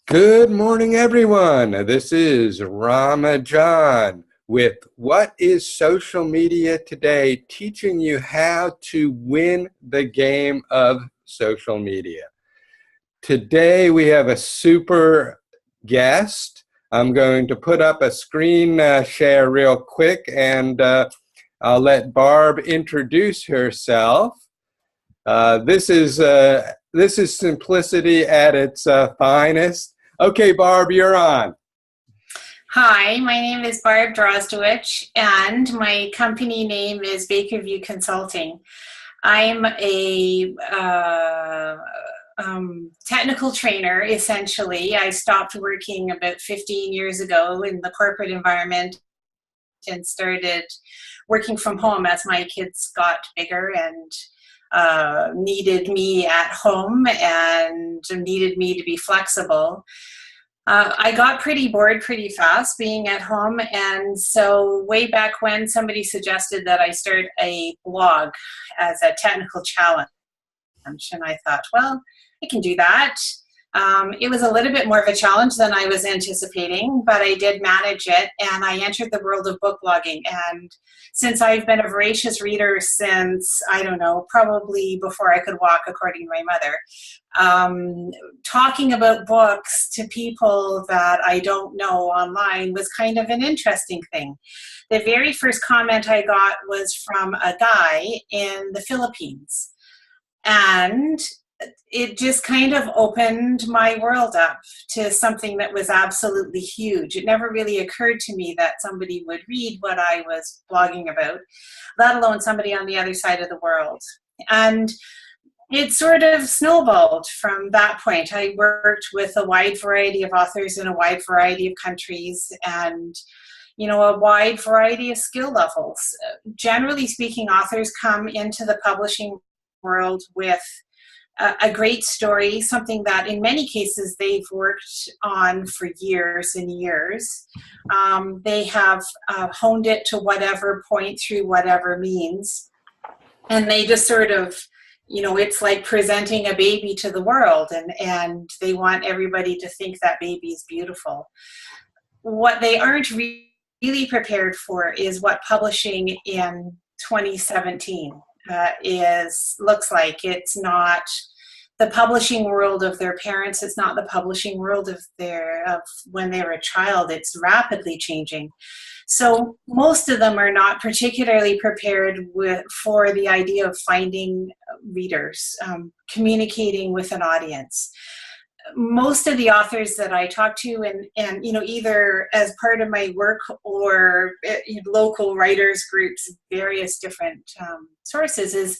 Good morning, everyone. This is Ramajan with What is Social Media Today, teaching you how to win the game of social media. Today, we have a super guest. I'm going to put up a screen share real quick, and I'll let Barb introduce herself. This is simplicity at its finest. Okay, Barb, you're on. Hi, my name is Barb Drozdowicz, and my company name is Bakerview Consulting. I'm a technical trainer, essentially. I stopped working about 15 years ago in the corporate environment and started working from home as my kids got bigger and needed me at home and needed me to be flexible. I got pretty bored pretty fast being at home, and so way back when somebody suggested that I start a blog as a technical challenge, and I thought, well, I can do that. It was a little bit more of a challenge than I was anticipating, but I did manage it, and I entered the world of book blogging. And since I've been a voracious reader since, I don't know, probably before I could walk, according to my mother, talking about books to people that I don't know online was kind of an interesting thing. The very first comment I got was from a guy in the Philippines. And it just kind of opened my world up to something that was absolutely huge. It never really occurred to me that somebody would read what I was blogging about, let alone somebody on the other side of the world. And it sort of snowballed from that point. I worked with a wide variety of authors in a wide variety of countries and a wide variety of skill levels. Generally speaking, authors come into the publishing world with a great story, something that in many cases they've worked on for years and years. They have honed it to whatever point through whatever means. And they just sort of, it's like presenting a baby to the world, and they want everybody to think that baby is beautiful. What they aren't really prepared for is what publishing in 2017 looks like. It's not the publishing world of their parents. It's not the publishing world of when they were a child. It's rapidly changing. So most of them are not particularly prepared for the idea of finding readers, communicating with an audience. Most of the authors that I talk to, and either as part of my work or local writers groups, various different sources, is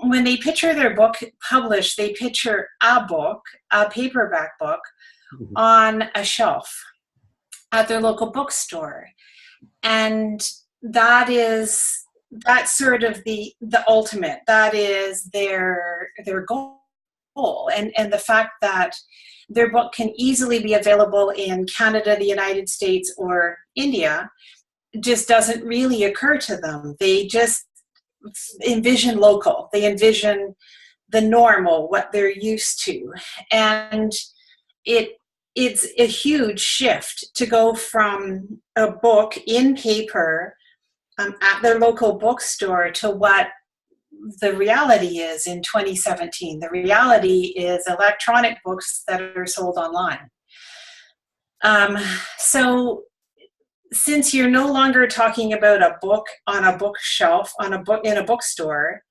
when they picture their book published, they picture a paperback book, on a shelf at their local bookstore, and that's sort of the ultimate. That is their goal. And the fact that their book can easily be available in Canada, the United States, or India just doesn't really occur to them. They just envision local. They envision the normal, what they're used to. And it's a huge shift to go from a book in paper at their local bookstore to what the reality is in 2017. The reality is electronic books that are sold online. So since you're no longer talking about a book on a bookshelf, in a bookstore,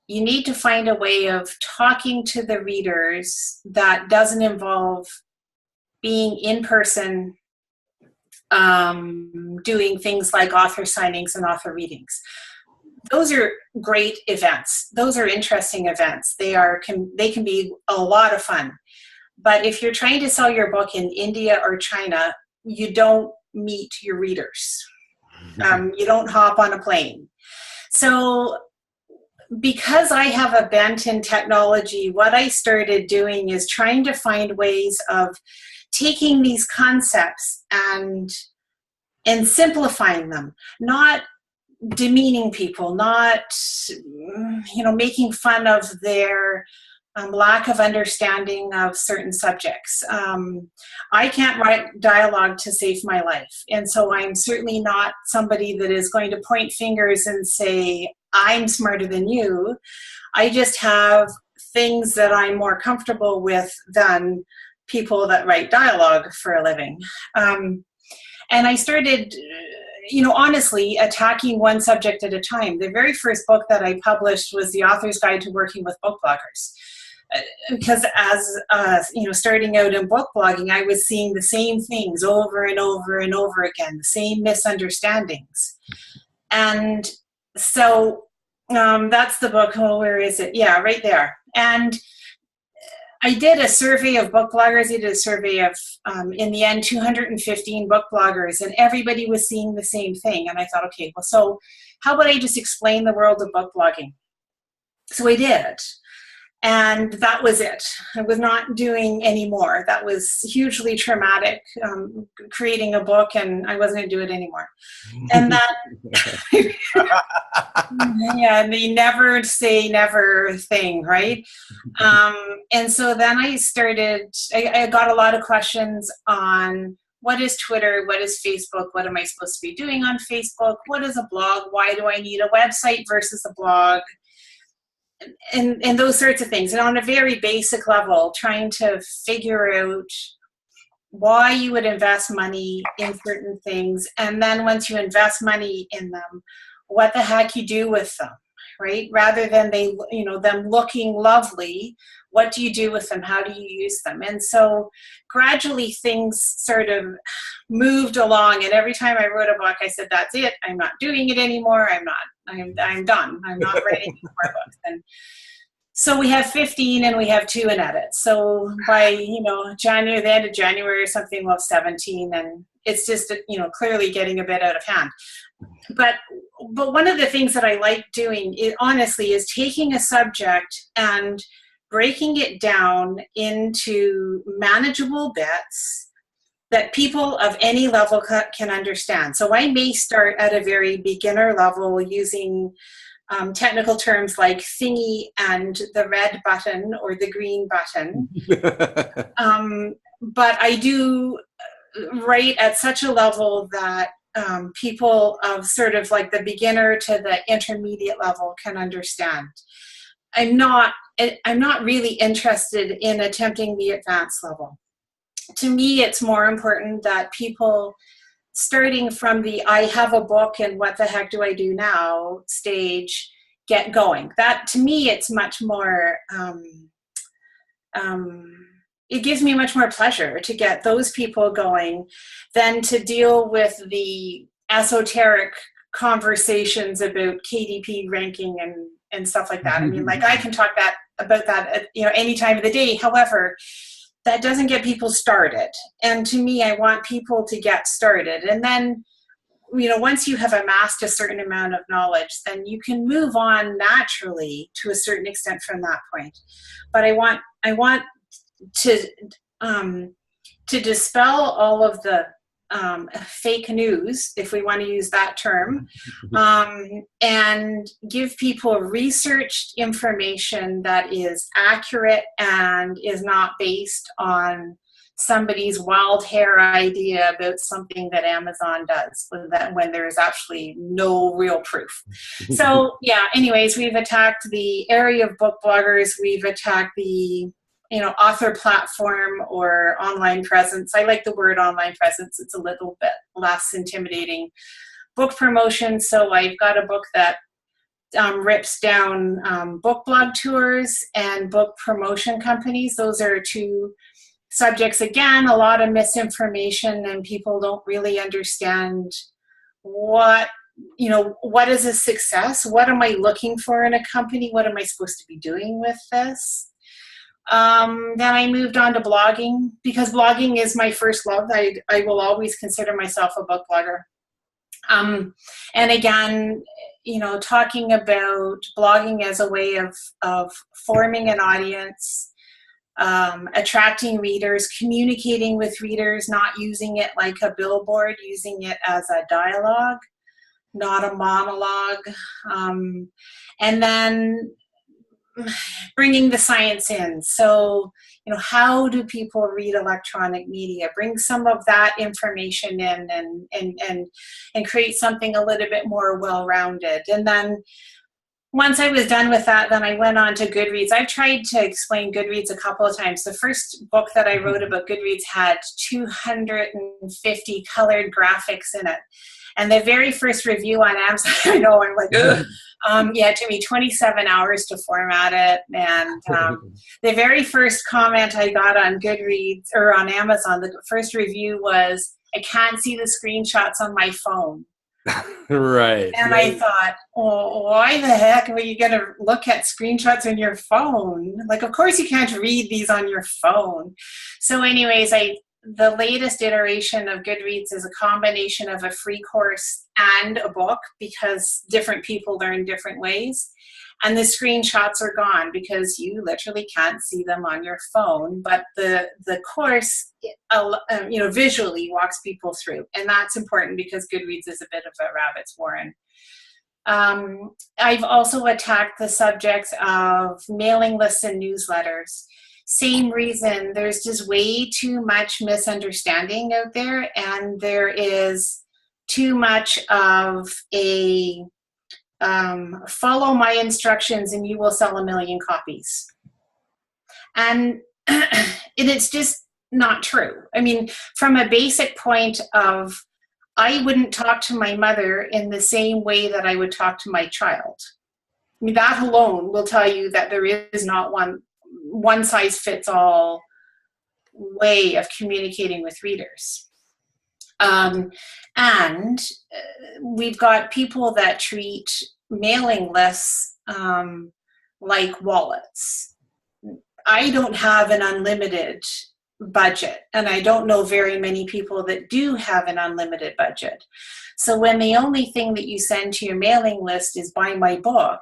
you need to find a way of talking to the readers that doesn't involve being in person, doing things like author signings and author readings. Those are great events. Those are interesting events. They can be a lot of fun. But if you're trying to sell your book in India or China, you don't meet your readers. You don't hop on a plane. So because I have a bent in technology, what I started doing is trying to find ways of taking these concepts and simplifying them, not demeaning people, not making fun of their lack of understanding of certain subjects. I can't write dialogue to save my life. And so I'm certainly not somebody that is going to point fingers and say, I'm smarter than you. I just have things that I'm more comfortable with than people that write dialogue for a living. And I started, honestly, attacking one subject at a time. The very first book that I published was The Author's Guide to Working with Book Bloggers. Because as starting out in book blogging, I was seeing the same things over and over and over again, the same misunderstandings. And so that's the book. Oh, where is it? Yeah, right there. And I did a survey of book bloggers. I did a survey of, in the end, 215 book bloggers, and everybody was seeing the same thing. And I thought, okay, well, so how about I just explain the world of book blogging? So I did. And that was it. I was not doing any more. That was hugely traumatic, creating a book, and I wasn't going to do it anymore. And that, yeah, the never say never thing, right? And so then I got a lot of questions on what is Twitter, what is Facebook, what am I supposed to be doing on Facebook, what is a blog, why do I need a website versus a blog? And those sorts of things. And on a very basic level, trying to figure out why you would invest money in certain things. And then once you invest money in them, what the heck you do with them, right? Rather than them looking lovely, what do you do with them? How do you use them? And so gradually things sort of moved along. And every time I wrote a book, I said, that's it. I'm not doing it anymore. I'm done. I'm not writing more books. And so we have 15 and we have 2 in edit. So by, January, the end of January or something, we'll have 17. And it's just, clearly getting a bit out of hand. But one of the things that I like doing, honestly, is taking a subject and breaking it down into manageable bits that people of any level can understand. So I may start at a very beginner level using technical terms like thingy and the red button or the green button. But I do write at such a level that people of sort of like the beginner to the intermediate level can understand. I'm not really interested in attempting the advanced level. To me, it's more important that people starting from the I have a book and what the heck do I do now stage get going. That, to me, it's much more, it gives me much more pleasure to get those people going than to deal with the esoteric conversations about KDP ranking and stuff like that. I mean, like, I can talk about that at, any time of the day. However, that doesn't get people started. And to me, I want people to get started. And then, once you have amassed a certain amount of knowledge, then you can move on naturally to a certain extent from that point. But I want to dispel all of the fake news, if we want to use that term, and give people researched information that is accurate and is not based on somebody's wild hair idea about something that Amazon does when there is actually no real proof. So yeah, anyways, we've attacked the area of book bloggers. We've attacked the author platform or online presence. I like the word online presence. It's a little bit less intimidating. Book promotion. So I've got a book that rips down book blog tours and book promotion companies. Those are 2 subjects. Again, a lot of misinformation, and people don't really understand what is a success? What am I looking for in a company? What am I supposed to be doing with this? Then I moved on to blogging, because blogging is my first love. I will always consider myself a book blogger. And again, talking about blogging as a way of forming an audience, attracting readers, communicating with readers, not using it like a billboard, using it as a dialogue, not a monologue. And then bringing the science in. So, how do people read electronic media? Bring some of that information in and create something a little bit more well-rounded. And then once I was done with that, then I went on to Goodreads. I've tried to explain Goodreads a couple of times. The first book that I wrote about Goodreads had 250 colored graphics in it. And the very first review on Amazon, I know, I'm like, ugh. Yeah, it took me 27 hours to format it. And the very first comment I got on Goodreads or on Amazon, the first review was, I can't see the screenshots on my phone. Right. And I thought, oh, why the heck are you going to look at screenshots on your phone? Like, of course you can't read these on your phone. So anyways, the latest iteration of Goodreads is a combination of a free course and a book, because different people learn different ways. And the screenshots are gone because you literally can't see them on your phone. But the course, visually walks people through. And that's important because Goodreads is a bit of a rabbit's warren. I've also attacked the subjects of mailing lists and newsletters. Same reason, there's just way too much misunderstanding out there, and there is too much of a follow my instructions and you will sell 1 million copies. And it's just not true. I mean, from a basic point of, I wouldn't talk to my mother in the same way that I would talk to my child. I mean, that alone will tell you that there is not one size fits all way of communicating with readers. And we've got people that treat mailing lists like wallets. I don't have an unlimited budget, and I don't know very many people that do have an unlimited budget. So when the only thing that you send to your mailing list is buy my book,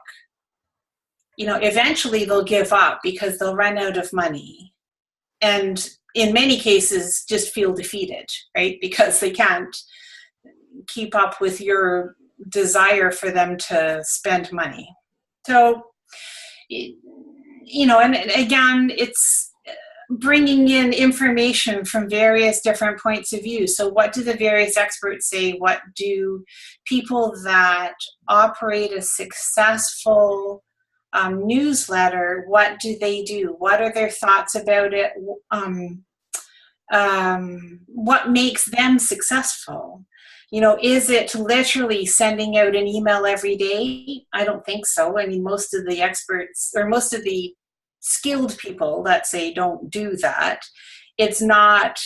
eventually they'll give up because they'll run out of money. And in many cases, just feel defeated, right? Because they can't keep up with your desire for them to spend money. So, and again, it's bringing in information from various different points of view. So what do the various experts say? What do people that operate a successful newsletter, what do they do? What are their thoughts about it? What makes them successful? Is it literally sending out an email every day? I don't think so. I mean, most of the experts, or most of the skilled people, let's say, don't do that. It's not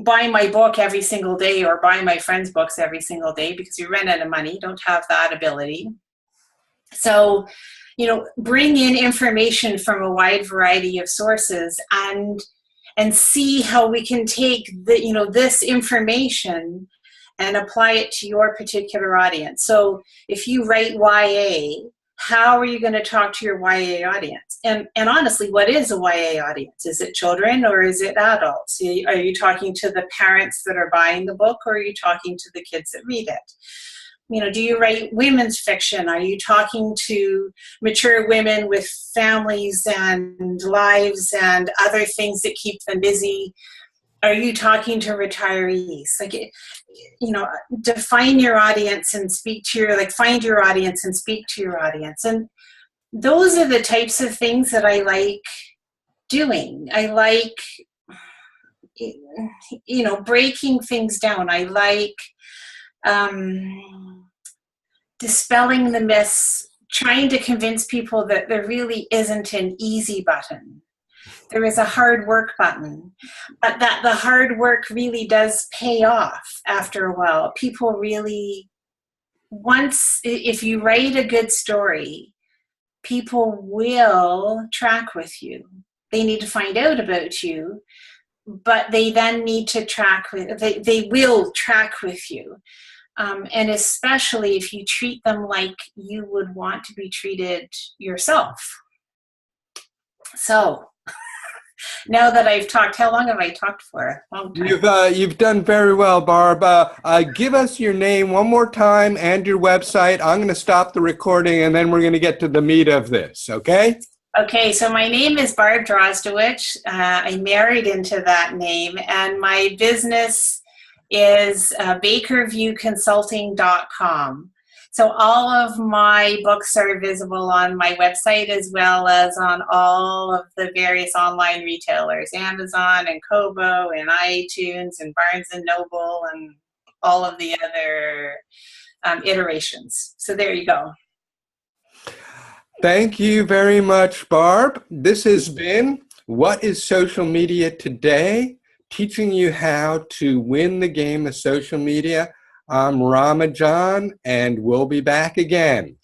buy my book every single day or buy my friend's books every single day, because you run out of money, don't have that ability. So, bring in information from a wide variety of sources and see how we can take this information and apply it to your particular audience. So if you write YA, how are you going to talk to your YA audience? And honestly, what is a YA audience? Is it children or is it adults? Are you talking to the parents that are buying the book, or are you talking to the kids that read it? Do you write women's fiction? Are you talking to mature women with families and lives and other things that keep them busy? Are you talking to retirees? Define your audience and find your audience and speak to your audience. And those are the types of things that I like doing. I like, breaking things down. I like, dispelling the myths, trying to convince people that there really isn't an easy button. There is a hard work button, but that the hard work really does pay off after a while. People really, if you write a good story, people will track with you. They need to find out about you, but they then need to they will track with you. And especially if you treat them like you would want to be treated yourself. So Now that I've talked, how long have I talked for? A long time. You've done very well, Barb. Give us your name one more time and your website. I'm going to stop the recording, and then we're going to get to the meat of this, okay? Okay, so my name is Barb Drozdowicz. I married into that name, and my business is bakerviewconsulting.com. So all of my books are visible on my website, as well as on all of the various online retailers, Amazon and Kobo and iTunes and Barnes and Noble and all of the other iterations. So there you go. Thank you very much, Barb. This has been What is Social Media Today? Teaching you how to win the game of social media. I'm Ramajan, and we'll be back again.